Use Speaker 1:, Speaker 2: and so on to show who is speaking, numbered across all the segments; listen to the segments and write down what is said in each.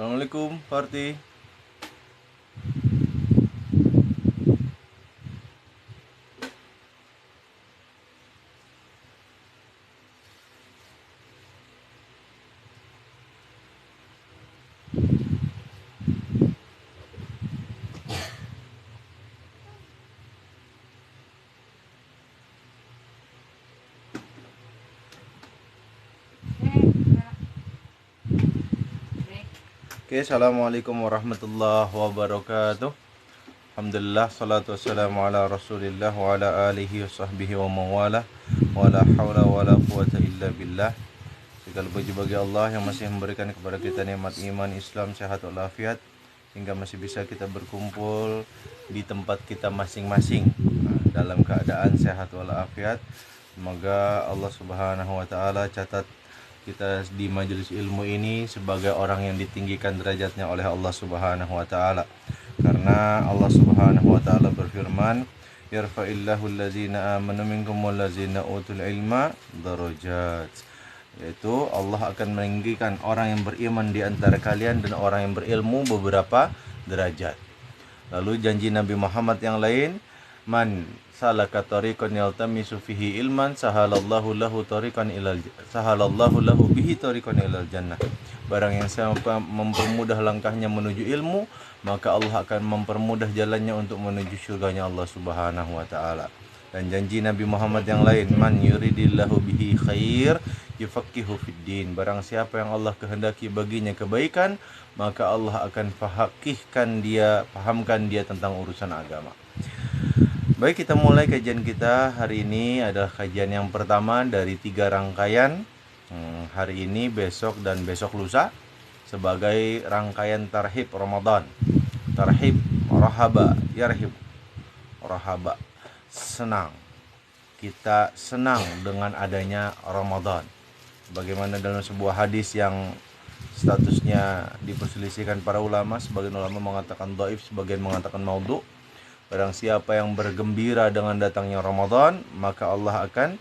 Speaker 1: Assalamualaikum, Farti. Oke, Assalamualaikum warahmatullahi wabarakatuh. Alhamdulillah, salatu wassalamu ala rasulillah wa ala alihi wa sahbihi wa mawala wa la hawla wa la quwata illa billah. Segala puji bagi Allah yang masih memberikan kepada kita nikmat iman, Islam, sehat walafiat, hingga masih bisa kita berkumpul di tempat kita masing-masing dalam keadaan sehat walafiat. Semoga Allah Subhanahu wa taala catat kita di majelis ilmu ini sebagai orang yang ditinggikan derajatnya oleh Allah Subhanahu wa taala. Karena Allah Subhanahu wa taala berfirman, "Yarfa'illahu allazina amanu minkum wallazina utul ilma darajat." Yaitu Allah akan meninggikan orang yang beriman di antara kalian dan orang yang berilmu beberapa derajat. Lalu janji Nabi Muhammad yang lain, "Man salaka tariqan yaltamisu fihi ilman sahalallahu lahu bihi tariqan ilal jannah." Barang yang mempermudah langkahnya menuju ilmu, maka Allah akan mempermudah jalannya untuk menuju surganya Allah Subhanahu wa taala. Dan janji Nabi Muhammad yang lain, "Man yuridillahu bihi khair yufaqihu fiddin." Barang siapa yang Allah kehendaki baginya kebaikan, maka Allah akan pahamkan dia tentang urusan agama. Baik, kita mulai kajian kita hari ini. Adalah kajian yang pertama dari 3 rangkaian, hari ini, besok, dan besok lusa, sebagai rangkaian tarhib Ramadan. Tarhib, rahaba, yarhib. Rahaba, senang. Kita senang dengan adanya Ramadan. Bagaimana dalam sebuah hadis yang statusnya diperselisihkan para ulama, sebagian ulama mengatakan dhaif, sebagian mengatakan maudhu. Barang siapa yang bergembira dengan datangnya Ramadan, maka Allah akan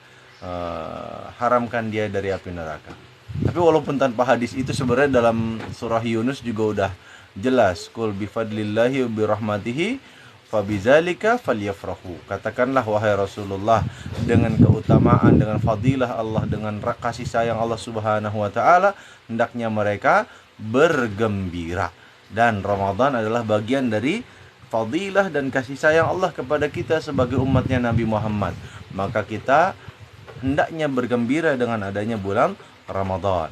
Speaker 1: haramkan dia dari api neraka. Tapi walaupun tanpa hadis itu, sebenarnya dalam surah Yunus juga udah jelas, "Qul bifadlillahi wa birahmatihi fabizalika falyafrahu." Katakanlah wahai Rasulullah, dengan keutamaan, dengan fadilah Allah, dengan kasih sayang Allah Subhanahu wa taala, hendaknya mereka bergembira. Dan Ramadan adalah bagian dari fadilah dan kasih sayang Allah kepada kita sebagai umatnya Nabi Muhammad. Maka kita hendaknya bergembira dengan adanya bulan Ramadan.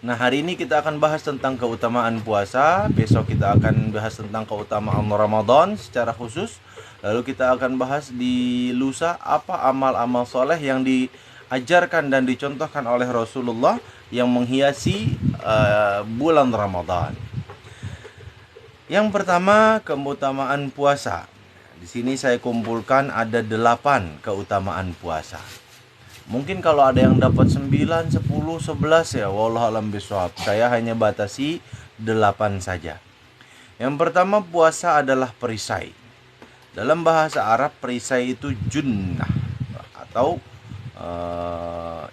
Speaker 1: Nah, hari ini kita akan bahas tentang keutamaan puasa. Besok kita akan bahas tentang keutamaan Ramadan secara khusus. Lalu kita akan bahas di lusa apa amal-amal soleh yang diajarkan dan dicontohkan oleh Rasulullah yang menghiasi bulan Ramadan. Yang pertama, keutamaan puasa. Di sini saya kumpulkan ada 8 keutamaan puasa. Mungkin kalau ada yang dapat 9, 10, 11 ya, wallahualam bishawab. Saya hanya batasi 8 saja. Yang pertama, puasa adalah perisai. Dalam bahasa Arab, perisai itu junnah atau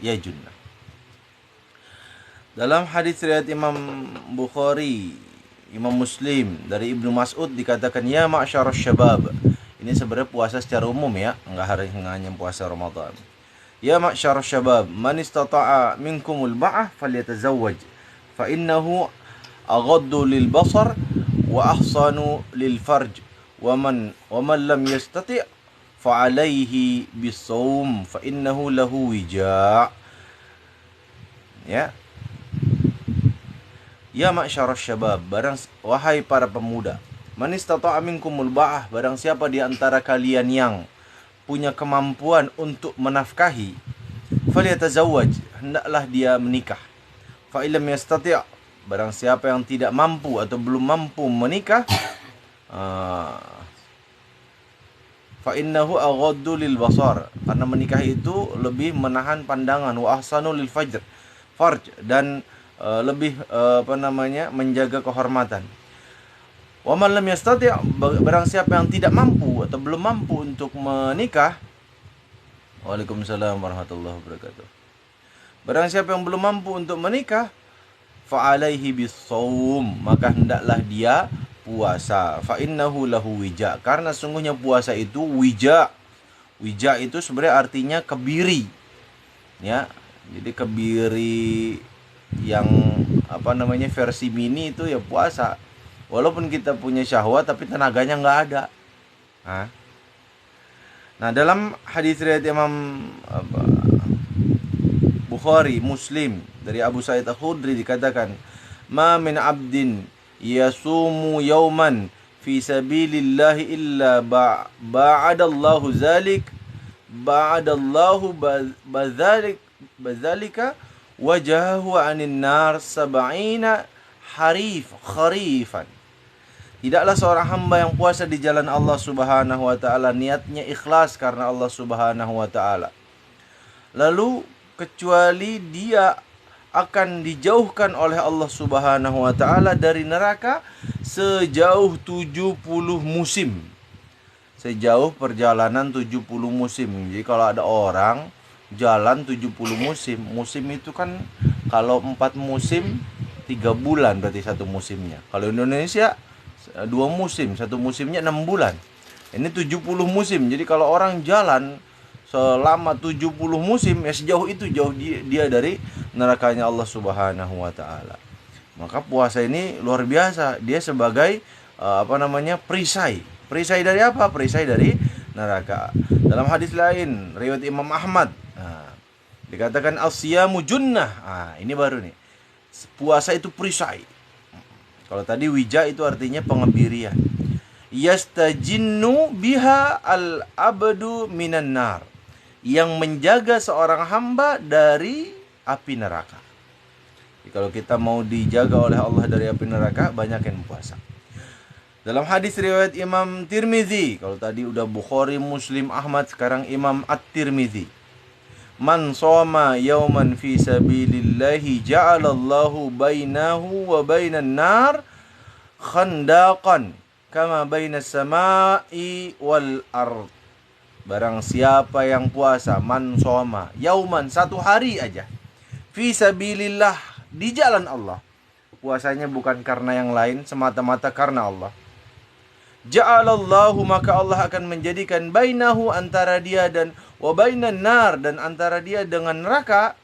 Speaker 1: junnah. Dalam hadis riwayat Imam Bukhari, Imam Muslim, dari Ibnu Mas'ud dikatakan, "Ya ma'syarasy syabab." Ini sebenarnya puasa secara umum ya, enggak hanya puasa Ramadan. "Ya ma'syarasy syabab, man istata'a minkumul ba'ah falyatazawwaj, fa innahu aghaddu lil basar wa ahsanu lil farj, wa man lam yastati' fa alayhi bis-shaum fa innahu lahu wija'." Ya. "Ya ma'syarasy syabab, wahai para pemuda, man istata'a minkumul ba'ah, barang siapa di antara kalian yang punya kemampuan untuk menafkahi, falyatazawwaj, hendaklah dia menikah. Fa illam yastati', barang siapa yang tidak mampu atau belum mampu menikah, fa innahu aghaddu lil basar, karena menikah itu lebih menahan pandangan, wa ahsanu lil farj, dan lebih menjaga kehormatan. Wa man lam yastati', barang siapa yang tidak mampu atau belum mampu untuk menikah. Waalaikumsalam warahmatullahi wabarakatuh. Barang siapa yang belum mampu untuk menikah, fa alaihi bisawm, maka hendaklah dia puasa. Fa innahu lahu wija, karena sungguhnya puasa itu wija. Wija itu sebenarnya artinya kebiri. Ya. Jadi kebiri yang versi mini itu ya puasa. Walaupun kita punya syahwat tapi tenaganya nggak ada. Nah, dalam hadis riwayat Imam Bukhari, Muslim dari Abu Sa'id Al-Khudri dikatakan, "Ma min 'abdin yasumu yawman fi sabilillah illa ba'adallahu badzalika wajahu 'anil nar sab'ina kharifan." Tidaklah seorang hamba yang puasa di jalan Allah Subhanahu wa taala niatnya ikhlas karena Allah Subhanahu wa taala, lalu kecuali dia akan dijauhkan oleh Allah Subhanahu wa taala dari neraka sejauh 70 musim. Sejauh perjalanan 70 musim. Jadi kalau ada orang jalan 70 musim, musim itu kan kalau 4 musim 3 bulan berarti satu musimnya. Kalau Indonesia 2 musim, satu musimnya 6 bulan. Ini 70 musim. Jadi kalau orang jalan selama 70 musim, ya sejauh itu jauh dia dari nerakanya Allah Subhanahu wa taala. Maka puasa ini luar biasa. Dia sebagai perisai. Perisai dari apa? Perisai dari neraka. Dalam hadis lain riwayat Imam Ahmad, dikatakan as-siyamu junnah. Ini baru nih. Puasa itu perisai. Kalau tadi wija itu artinya pengebirian. Yastajinnu biha al-abdu minan nar, yang menjaga seorang hamba dari api neraka. Jadi kalau kita mau dijaga oleh Allah dari api neraka, banyakin puasa. Dalam hadis riwayat Imam Tirmizi, kalau tadi udah Bukhari, Muslim, Ahmad, sekarang Imam At-Tirmizi. Man shoma yauman fi sabilillahi ja'alallahu bainahu wa bainan nar khandaqan kama bainas samai wal ard. Barang siapa yang puasa, man shoma yauman, satu hari aja, fi sabilillah, di jalan Allah. Puasanya bukan karena yang lain, semata-mata karena Allah. Ja'alallahu, maka Allah akan menjadikan bainahu, antara dia dan wa bainan nar, dan antara dia dengan neraka,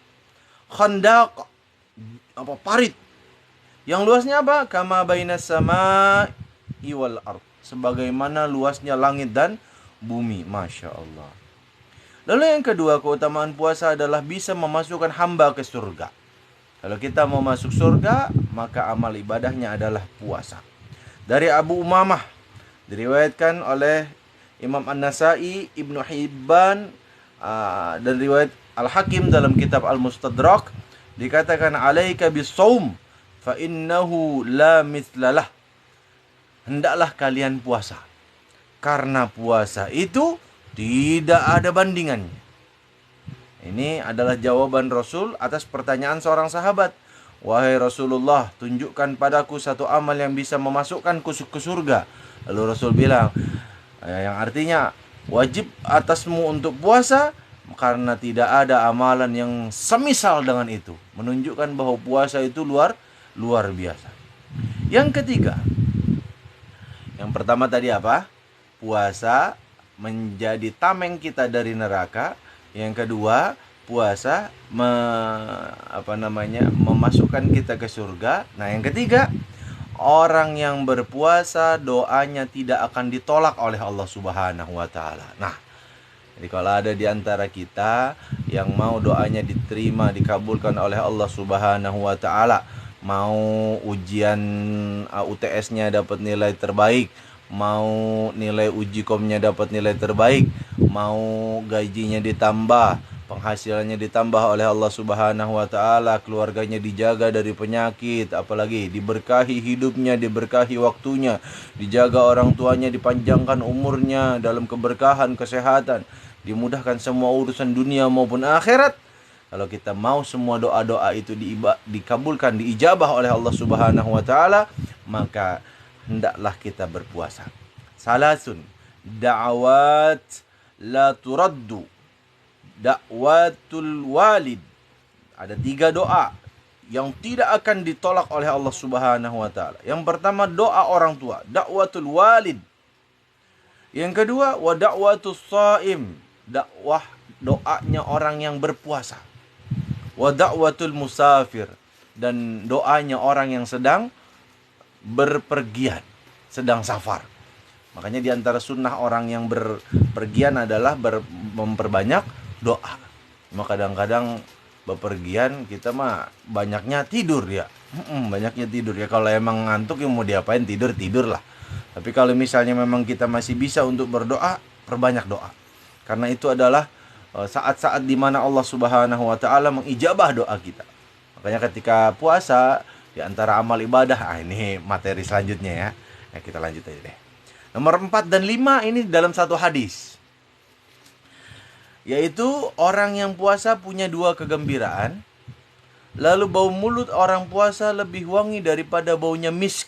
Speaker 1: khandaq, parit. Yang luasnya apa? Kama bainas samai wal ard, sebagaimana luasnya langit dan bumi. Masya Allah. Lalu yang kedua, keutamaan puasa adalah bisa memasukkan hamba ke surga. Kalau kita mau masuk surga, maka amal ibadahnya adalah puasa. Dari Abu Umamah, diriwayatkan oleh Imam An-Nasai, Ibnu Hibban, dan riwayat Al-Hakim dalam kitab Al-Mustadrak, dikatakan alaika bis-shaum fa innahu la mithlalah. Hendaklah kalian puasa, karena puasa itu tidak ada bandingannya. Ini adalah jawaban Rasul atas pertanyaan seorang sahabat. Wahai Rasulullah, tunjukkan padaku satu amal yang bisa memasukkanku ke surga. Lalu Rasul bilang, yang artinya wajib atasmu untuk puasa, karena tidak ada amalan yang semisal dengan itu. Menunjukkan bahwa puasa itu luar biasa. Yang ketiga, yang pertama tadi apa? Puasa menjadi tameng kita dari neraka. Yang kedua, puasa memasukkan kita ke surga. Nah, yang ketiga, orang yang berpuasa doanya tidak akan ditolak oleh Allah Subhanahu wa taala. Nah, jadi kalau ada di antara kita yang mau doanya diterima, dikabulkan oleh Allah Subhanahu wa taala, mau ujian UTS-nya dapat nilai terbaik, mau nilai uji komnya dapat nilai terbaik, mau gajinya ditambah, penghasilannya ditambah oleh Allah Subhanahu wa taala, keluarganya dijaga dari penyakit, apalagi diberkahi hidupnya, diberkahi waktunya, dijaga orang tuanya, dipanjangkan umurnya dalam keberkahan, kesehatan, dimudahkan semua urusan dunia maupun akhirat. Kalau kita mau semua doa-doa itu dikabulkan, diijabah oleh Allah Subhanahu wa taala, maka hendaklah kita berpuasa. Salasun da'awat la turaddu, da'watul walid. Ada 3 doa yang tidak akan ditolak oleh Allah Subhanahu wa taala. Yang pertama doa orang tua, dakwatul walid. Yang kedua wa dakwatus shaim, doanya orang yang berpuasa. Wa dakwatul musafir, dan doanya orang yang sedang berpergian, sedang safar. Makanya di antara sunnah orang yang berpergian adalah memperbanyak doa. Cuma kadang-kadang bepergian kita mah banyaknya tidur ya. Banyaknya tidur ya. Kalau emang ngantuk ya mau diapain, tidur lah. Tapi kalau misalnya memang kita masih bisa untuk berdoa, perbanyak doa. Karena itu adalah saat-saat di mana Allah Subhanahu wa taala mengijabah doa kita. Makanya ketika puasa di antara amal ibadah, ini materi selanjutnya ya. Nah, kita lanjut aja deh. Nomor 4 dan 5 ini dalam satu hadis. Yaitu orang yang puasa punya 2 kegembiraan. Lalu bau mulut orang puasa lebih wangi daripada baunya misk,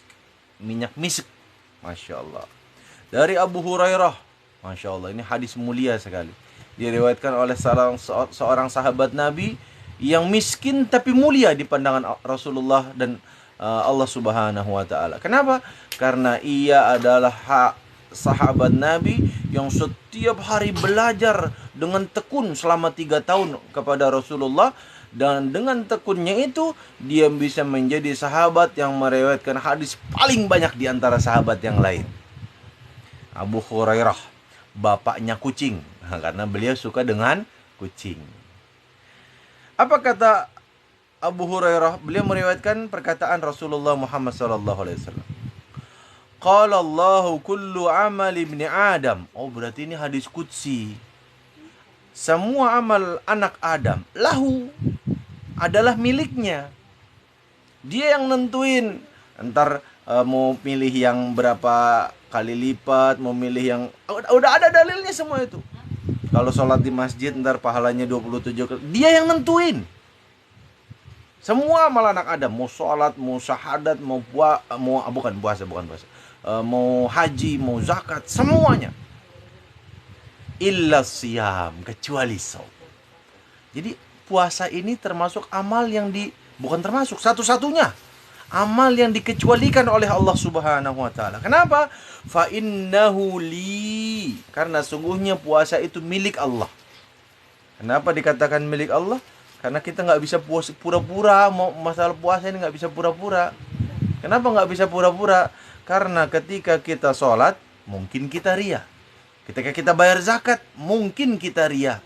Speaker 1: minyak misk. Masya Allah. Dari Abu Hurairah. Masya Allah, ini hadis mulia sekali. Diriwayatkan oleh seorang sahabat Nabi yang miskin tapi mulia di pandangan Rasulullah dan Allah Subhanahu wa taala. Kenapa? Karena ia adalah sahabat Nabi yang setiap hari belajar dengan tekun selama 3 tahun kepada Rasulullah, dan dengan tekunnya itu dia bisa menjadi sahabat yang meriwayatkan hadis paling banyak di antara sahabat yang lain. Abu Hurairah, bapaknya kucing, karena beliau suka dengan kucing. Apa kata Abu Hurairah? Beliau meriwayatkan perkataan Rasulullah Muhammad SAW. Qala Allahu kullu amal ibni Adam. Oh, berarti ini hadis qudsi. Semua amal anak Adam lahu, adalah miliknya. Dia yang nentuin. Ntar mau pilih yang berapa kali lipat, mau milih yang udah ada dalilnya semua itu. Kalau sholat di masjid ntar pahalanya 27 kali. Dia yang nentuin. Semua amal anak Adam, mau sholat, mau syahadat, mau puasa, mau haji, mau zakat, semuanya. Illa siyam, kecuali saum. Jadi puasa ini termasuk amal yang bukan termasuk, satu-satunya amal yang dikecualikan oleh Allah Subhanahu wa taala. Kenapa? Fa innahu li, karena sungguhnya puasa itu milik Allah. Kenapa dikatakan milik Allah? Karena kita nggak bisa puasa pura-pura. Masalah puasa ini nggak bisa pura-pura. Kenapa nggak bisa pura-pura? Karena ketika kita sholat, mungkin kita ria. Ketika kita bayar zakat, mungkin kita ria.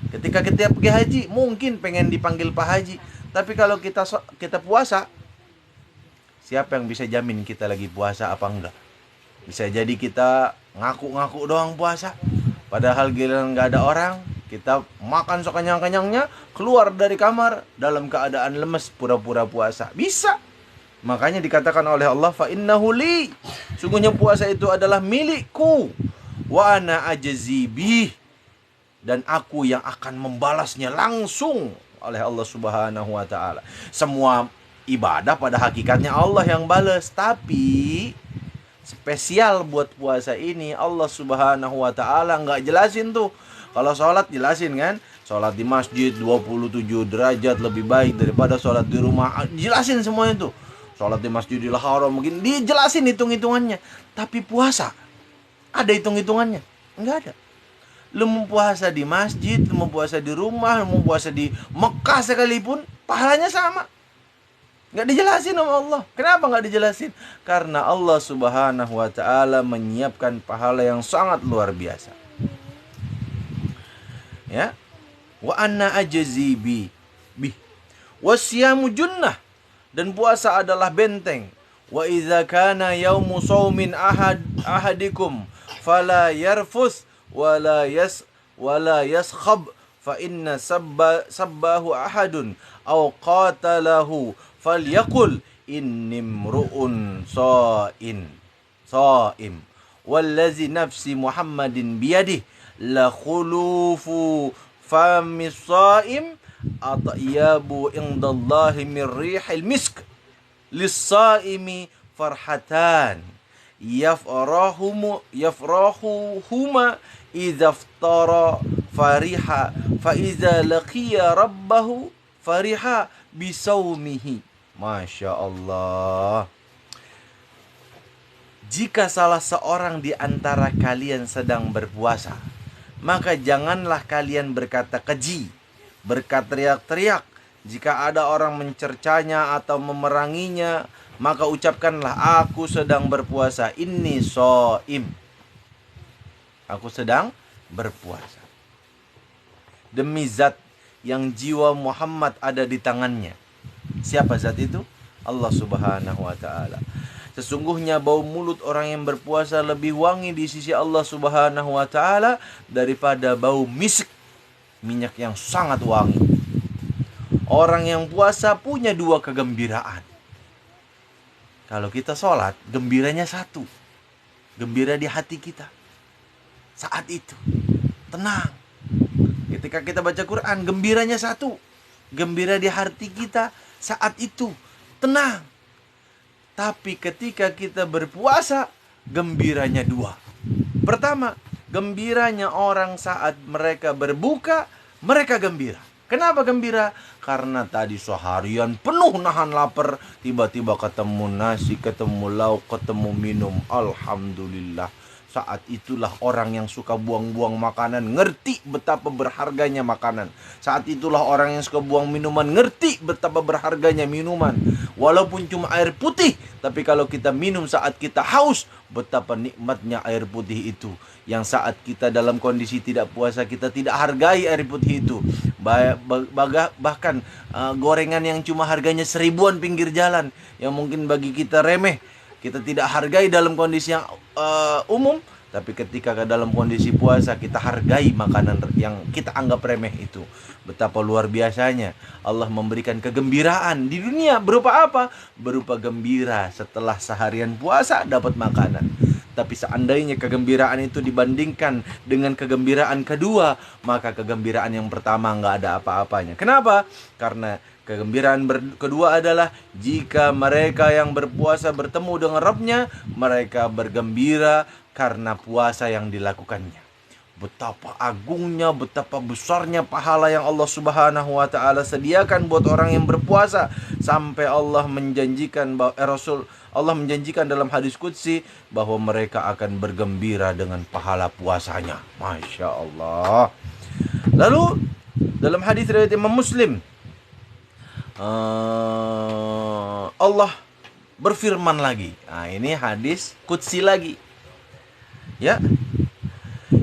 Speaker 1: Ketika kita pergi haji, mungkin pengen dipanggil Pak Haji. Tapi kalau kita puasa, siapa yang bisa jamin kita lagi puasa apa enggak? Bisa jadi kita ngaku-ngaku doang puasa, padahal giliran nggak ada orang, kita makan sekenyang-kenyangnya, keluar dari kamar dalam keadaan lemes, pura-pura puasa. Bisa. Makanya dikatakan oleh Allah, fa innahu li, sungguhnya puasa itu adalah milikku, wa ana ajzi bih, dan aku yang akan membalasnya langsung oleh Allah Subhanahu wa taala. Semua ibadah pada hakikatnya Allah yang balas, tapi spesial buat puasa ini Allah Subhanahu wa taala nggak jelasin tuh. Kalau sholat jelasin kan, sholat di masjid 27 derajat lebih baik daripada sholat di rumah. Jelasin semuanya tuh. Sholat di Masjidil Haram mungkin dijelasin hitung-hitungannya. Tapi puasa ada hitung-hitungannya? Enggak ada. Lu mau puasa di masjid, lu mau puasa di rumah, lu mau puasa di Mekah sekalipun, pahalanya sama. Enggak dijelasin sama Allah. Kenapa enggak dijelasin? Karena Allah Subhanahu wa taala menyiapkan pahala yang sangat luar biasa. Ya. Wa anna ajzi bi. Wasyamu junnah, dan puasa adalah benteng. Wa idza kana yaumu shaumin ahadikum fala yarfus wala yaskhab fa inna sabbahu ahadun aw qatalahu falyaqul inni mru'un shaim wallazi nafsi Muhammadin biyadihi la khulufu famis shaim atyabu indallahi min rihil misk lis-shaimi farhatan yafrahuhuma idza iftara fariha fa idza laqiya rabbahu fariha bisaumihi. Masya Allah. Jika salah seorang di antara kalian sedang berpuasa, maka janganlah kalian berkata keji, berteriak-teriak. Jika ada orang mencercanya atau memeranginya, maka ucapkanlah, aku sedang berpuasa, inni shaim. Aku sedang berpuasa. Demi zat yang jiwa Muhammad ada di tangannya. Siapa zat itu? Allah Subhanahu wa ta'ala. Sesungguhnya bau mulut orang yang berpuasa lebih wangi di sisi Allah Subhanahu wa ta'ala daripada bau misik, minyak yang sangat wangi. Orang yang puasa punya dua kegembiraan. Kalau kita sholat, gembiranya satu. Gembira di hati kita. Saat itu tenang. Ketika kita baca Quran, gembiranya satu. Gembira di hati kita saat itu tenang. Tapi ketika kita berpuasa, gembiranya dua. Pertama, gembiranya orang saat mereka berbuka, mereka gembira. Kenapa gembira? Karena tadi seharian penuh nahan lapar, tiba-tiba ketemu nasi, ketemu lauk, ketemu minum. Alhamdulillah. Saat itulah orang yang suka buang-buang makanan ngerti betapa berharganya makanan. Saat itulah orang yang suka buang minuman ngerti betapa berharganya minuman. Walaupun cuma air putih, tapi kalau kita minum saat kita haus, betapa nikmatnya air putih itu. Yang saat kita dalam kondisi tidak puasa, kita tidak hargai air putih itu. Bahkan gorengan yang cuma harganya 1000-an pinggir jalan, yang mungkin bagi kita remeh, kita tidak hargai dalam kondisi yang umum. Tapi ketika ke dalam kondisi puasa, kita hargai makanan yang kita anggap remeh itu. Betapa luar biasanya Allah memberikan kegembiraan di dunia. Berupa apa? Berupa gembira setelah seharian puasa dapat makanan. Tapi seandainya kegembiraan itu dibandingkan dengan kegembiraan kedua, maka kegembiraan yang pertama nggak ada apa-apanya. Kenapa? Karena kegembiraan kedua adalah jika mereka yang berpuasa bertemu dengan Rabbnya, mereka bergembira karena puasa yang dilakukannya. Betapa agungnya, betapa besarnya pahala yang Allah Subhanahu wa ta'ala sediakan buat orang yang berpuasa. Sampai Allah menjanjikan, Allah menjanjikan dalam hadis qudsi bahwa mereka akan bergembira dengan pahala puasanya. Masya Allah. Lalu dalam hadis riwayat Imam Muslim, Allah berfirman lagi. Nah, ini hadis qudsi lagi. Ya.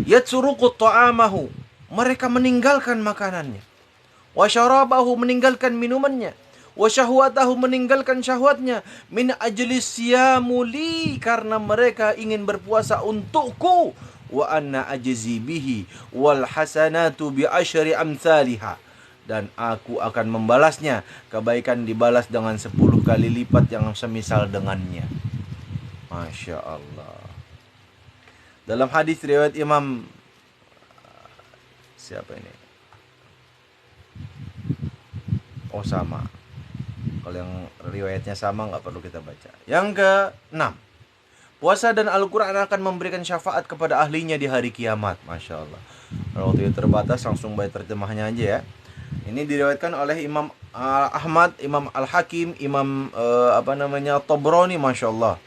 Speaker 1: Yatsuruqu ta'amahu, mereka meninggalkan makanannya. Wa syarabahu, meninggalkan minumannya. Wa syahwatahu, meninggalkan syahwatnya. Min ajli siyamuli, karena mereka ingin berpuasa untukku. Wa anna ajzi bihi wal hasanatu bi asyri amsalihha, dan aku akan membalasnya. Kebaikan dibalas dengan 10 kali lipat yang semisal dengannya. Masya Allah. Dalam hadis riwayat Imam siapa ini? Oh, sama. Kalau yang riwayatnya sama nggak perlu kita baca. Yang ke-6, puasa dan Al-Quran akan memberikan syafaat kepada ahlinya di hari kiamat. Masya Allah. Kalau waktu itu terbatas, langsung baca terjemahnya aja ya. Ini diriwayatkan oleh Imam Ahmad, Imam Al-Hakim, Imam Tabrani. Masya Allah.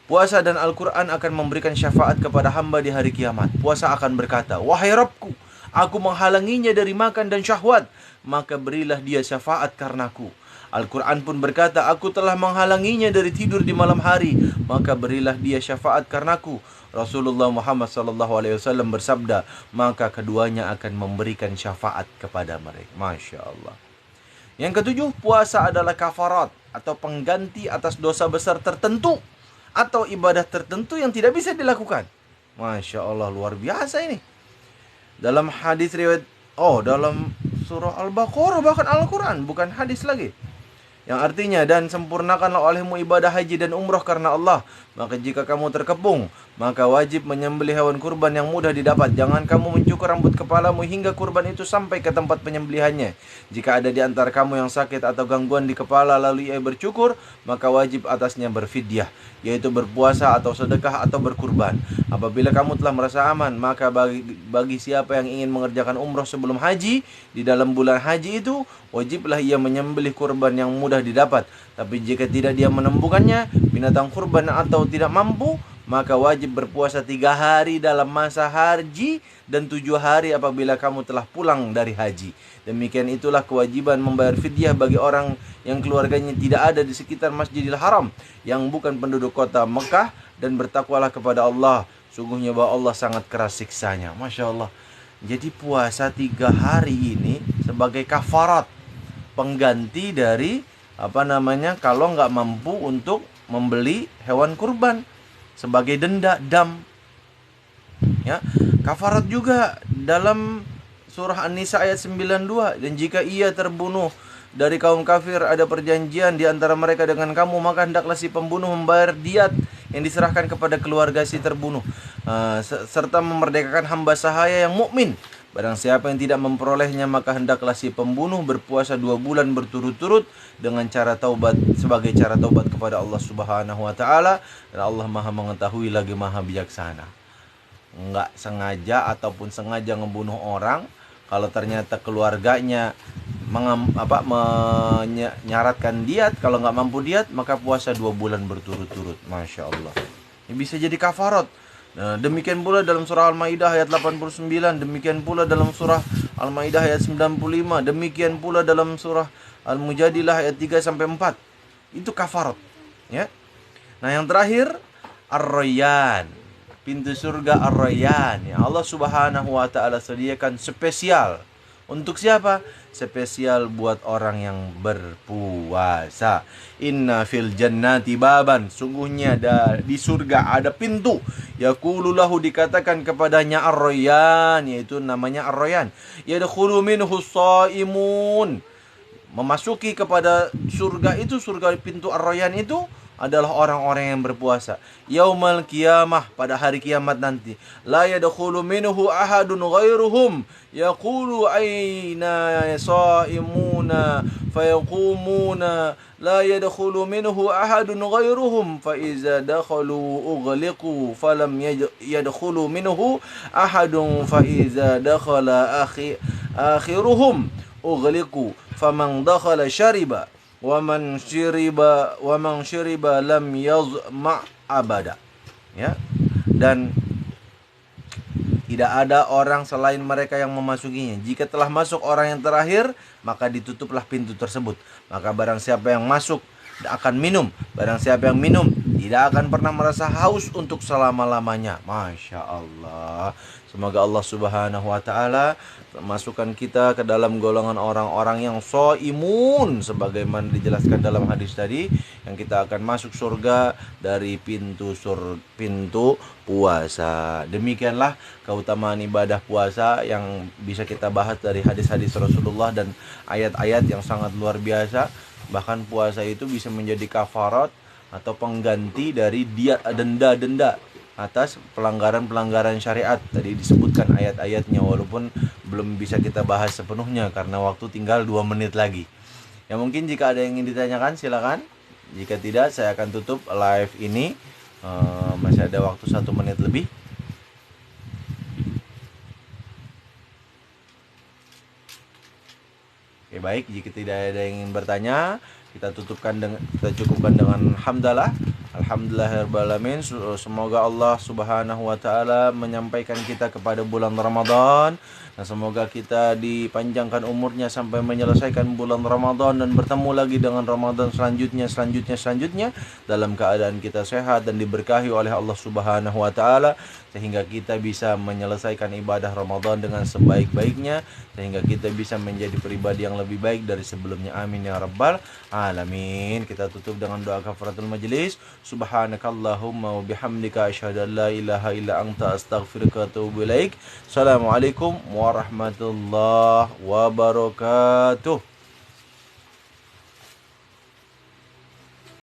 Speaker 1: Puasa dan Al-Quran akan memberikan syafaat kepada hamba di hari kiamat. Puasa akan berkata, wahai Rabbku, aku menghalanginya dari makan dan syahwat, maka berilah dia syafaat karenaku. Al-Quran pun berkata, aku telah menghalanginya dari tidur di malam hari, maka berilah dia syafaat karenaku. Rasulullah Muhammad SAW bersabda, maka keduanya akan memberikan syafaat kepada mereka. Masya Allah. Yang ke-7, puasa adalah kafarat atau pengganti atas dosa besar tertentu atau ibadah tertentu yang tidak bisa dilakukan. Masya Allah, luar biasa ini. Dalam hadis riwayat, dalam surah Al-Baqarah, bahkan Al-Quran, bukan hadis lagi. Yang artinya, dan sempurnakanlah olehmu ibadah haji dan umroh karena Allah. Maka jika kamu terkepung, maka wajib menyembelih hewan kurban yang mudah didapat. Jangan kamu mencukur rambut kepalamu hingga kurban itu sampai ke tempat penyembelihannya. Jika ada di antara kamu yang sakit atau gangguan di kepala lalu ia bercukur, maka wajib atasnya berfidyah, yaitu berpuasa atau sedekah atau berkurban. Apabila kamu telah merasa aman, maka bagi siapa yang ingin mengerjakan umroh sebelum haji, di dalam bulan haji itu, wajiblah ia menyembelih kurban yang mudah didapat. Tapi jika tidak dia menemukannya, binatang kurban atau tidak mampu, maka wajib berpuasa 3 hari dalam masa haji dan 7 hari apabila kamu telah pulang dari haji. Demikian itulah kewajiban membayar fidyah bagi orang yang keluarganya tidak ada di sekitar Masjidil Haram, yang bukan penduduk kota Mekah, dan bertakwalah kepada Allah. Sungguhnya bahwa Allah sangat keras siksanya. Masya Allah. Jadi puasa 3 hari ini sebagai kafarat, pengganti dari kalau nggak mampu untuk membeli hewan kurban, sebagai denda dam. Ya, kafarat juga dalam surah An-Nisa ayat 92, dan jika ia terbunuh dari kaum kafir, ada perjanjian di antara mereka dengan kamu, maka hendaklah si pembunuh membayar diat yang diserahkan kepada keluarga si terbunuh, serta memerdekakan hamba sahaya yang mukmin. Barang siapa yang tidak memperolehnya, maka hendaklah si pembunuh berpuasa 2 bulan berturut-turut dengan cara taubat, sebagai cara taubat kepada Allah Subhanahu wa taala, dan Allah Maha mengetahui lagi Maha bijaksana. Enggak sengaja ataupun sengaja ngebunuh orang, kalau ternyata keluarganya menyaratkan diat, kalau nggak mampu diat, maka puasa 2 bulan berturut-turut. Masya Allah. Ini bisa jadi kafarat. Nah, demikian pula dalam surah Al-Maidah ayat 89, demikian pula dalam surah Al-Maidah ayat 95, demikian pula dalam surah Al-Mujadilah ayat 3 sampai 4. Itu kafarat, ya. Nah, yang terakhir Ar-Rayyan, pintu surga Ar-Rayyan, ya Allah Subhanahu wa taala sediakan spesial. Untuk siapa? Spesial buat orang yang berpuasa. Inna fil jannati baban, sungguhnya di surga ada pintu. Yaqulu lahu, dikatakan kepadanya Ar-Rayyan, yaitu namanya Ar-Rayyan. Yadkhulu minhu shaimun, memasuki kepada surga itu, surga pintu Ar-Rayyan itu adalah orang-orang yang berpuasa. Yaumal qiyamah, pada hari kiamat nanti, la yadkhulu minhu ahadun ghairuhum yaqulu aina shaimuna fayaqumuna la yadkhulu minhu ahadun ghairuhum fa iza dakhalu ughliqu falam yadkhulu minhu ahadun fa iza dakhala akhiruhum ughliqu faman dakhala syariba wa man syiriba lam yazma abada. Ya. Dan tidak ada orang selain mereka yang memasukinya. Jika telah masuk orang yang terakhir, maka ditutuplah pintu tersebut. Maka barang siapa yang masuk akan minum. Barang siapa yang minum tidak akan pernah merasa haus untuk selama-lamanya. Masya Allah. Semoga Allah Subhanahu wa taala masukkan kita ke dalam golongan orang-orang yang shaimun, sebagaimana dijelaskan dalam hadis tadi, yang kita akan masuk surga dari pintu puasa. Demikianlah keutamaan ibadah puasa yang bisa kita bahas dari hadis-hadis Rasulullah dan ayat-ayat yang sangat luar biasa. Bahkan puasa itu bisa menjadi kafarat atau pengganti dari denda-denda atas pelanggaran-pelanggaran syariat. Tadi disebutkan ayat-ayatnya, walaupun belum bisa kita bahas sepenuhnya karena waktu tinggal 2 menit lagi. Ya, mungkin jika ada yang ingin ditanyakan silakan. Jika tidak, saya akan tutup live ini. Masih ada waktu 1 menit lebih. Oke, baik, jika tidak ada yang ingin bertanya, kita cukupkan dengan hamdalah. Alhamdulillahirrahmanirrahim. Semoga Allah Subhanahu wa taala menyampaikan kita kepada bulan Ramadan, dan semoga kita dipanjangkan umurnya sampai menyelesaikan bulan Ramadan dan bertemu lagi dengan Ramadan selanjutnya dalam keadaan kita sehat dan diberkahi oleh Allah Subhanahu wa taala, sehingga kita bisa menyelesaikan ibadah Ramadan dengan sebaik-baiknya, sehingga kita bisa menjadi pribadi yang lebih baik dari sebelumnya. Amin ya rabbal alamin. Kita tutup dengan doa kafaratul majelis. Subhanakallahumma wa bihamdika asyhadu an la ilaha illa anta astaghfiruka wa atubu ilaik. Assalamualaikum warahmatullahi wabarakatuh.